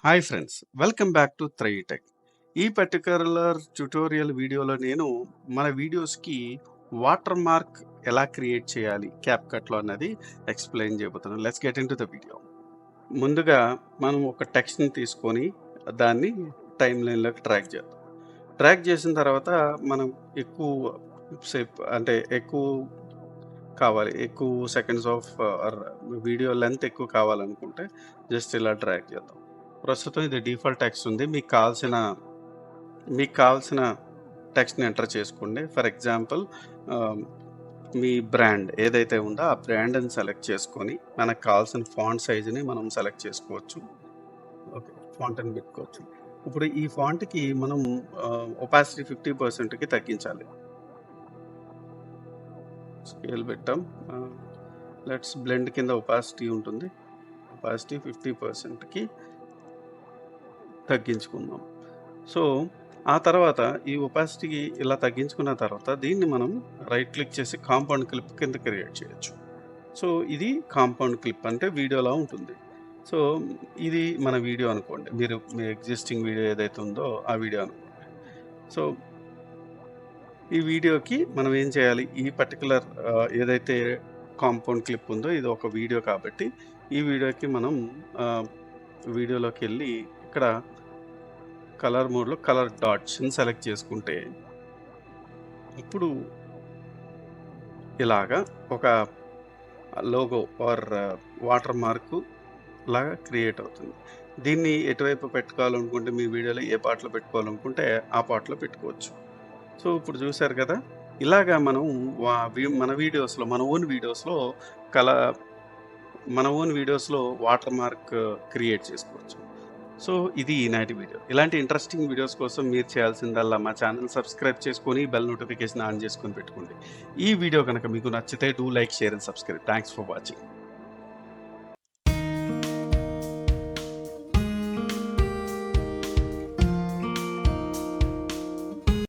Hi friends, welcome back to Tritech. ఈ particular tutorial వీడియోలో నేను మన వీడియోస్కి వాటర్ మార్క్ ఎలా క్రియేట్ చేయాలి క్యాప్కట్లో అన్నది ఎక్స్ప్లెయిన్ చేయబోతున్నాను. Let's get in to the video. ముందుగా మనం ఒక టెక్స్ట్ని తీసుకొని దాన్ని టైం లైన్లోకి ట్రాక్ చేద్దాం. ట్రాక్ చేసిన తర్వాత మనం ఎక్కువ సేపు అంటే ఎక్కువ కావాలి, ఎక్కువ సెకండ్స్ ఆఫ్ వీడియో లెంత్ ఎక్కువ కావాలనుకుంటే జస్ట్ ఇలా ట్రాక్ చేద్దాం. ప్రస్తుతం ఇది డిఫాల్ట్ టెక్స్ట్ ఉంది. మీకు కావాల్సిన టెక్స్ట్ని ఎంటర్ చేసుకోండి. ఫర్ ఎగ్జాంపుల్ మీ బ్రాండ్ ఏదైతే ఉందో ఆ బ్రాండ్ని సెలెక్ట్ చేసుకొని మనకు కావాల్సిన ఫాంట్ సైజుని మనం సెలెక్ట్ చేసుకోవచ్చు. ఓకే, ఫాంట్ అని పెట్టుకోవచ్చు. ఇప్పుడు ఈ ఫాంట్కి మనం ఒపాసిటీ 50%కి తగ్గించాలి. స్కేల్ పెట్టాం. లెట్స్ బ్లెండ్ కింద ఒపాసిటీ ఉంటుంది. ఒపాసిటీ 50%కి తగ్గించుకుందాం. సో ఆ తర్వాత ఈ ఒపాసిటీకి ఇలా తగ్గించుకున్న తర్వాత దీన్ని మనం రైట్ క్లిక్ చేసి కాంపౌండ్ క్లిప్ కింద క్రియేట్ చేయొచ్చు. సో ఇది కాంపౌండ్ క్లిప్ అంటే వీడియోలా ఉంటుంది. సో ఇది మన వీడియో అనుకోండి, మీరు మీ ఎగ్జిస్టింగ్ వీడియో ఏదైతే ఉందో ఆ వీడియో అనుకోండి. సో ఈ వీడియోకి మనం ఏం చేయాలి, ఈ పర్టికులర్ ఏదైతే కాంపౌండ్ క్లిప్ ఉందో ఇది ఒక వీడియో కాబట్టి ఈ వీడియోకి మనం వీడియోలోకి వెళ్ళి ఇక్కడ కలర్ మోడ్లో కలర్ డాట్స్ని సెలెక్ట్ చేసుకుంటే ఇప్పుడు ఇలాగా ఒక లోగో ఆర్ వాటర్ మార్కు లాగా క్రియేట్ అవుతుంది. దీన్ని ఎటువైపు పెట్టుకోవాలనుకుంటే మీ వీడియోలో ఏ పార్ట్లో పెట్టుకోవాలనుకుంటే ఆ పార్ట్లో పెట్టుకోవచ్చు. సో ఇప్పుడు చూశారు కదా, ఇలాగా మనం మన వీడియోస్లో మన ఓన్ వీడియోస్లో వాటర్ మార్క్ క్రియేట్ చేసుకోవచ్చు. సో ఇది ఈనాటి వీడియో. ఇలాంటి ఇంట్రెస్టింగ్ వీడియోస్ కోసం మీరు చేయాల్సిందల్లా మా ఛానల్ సబ్స్క్రైబ్ చేసుకొని బెల్ నోటిఫికేషన్ ఆన్ చేసుకొని పెట్టుకోండి. ఈ వీడియో కనుక మీకు నచ్చితే do like, share and subscribe. Thanks for watching.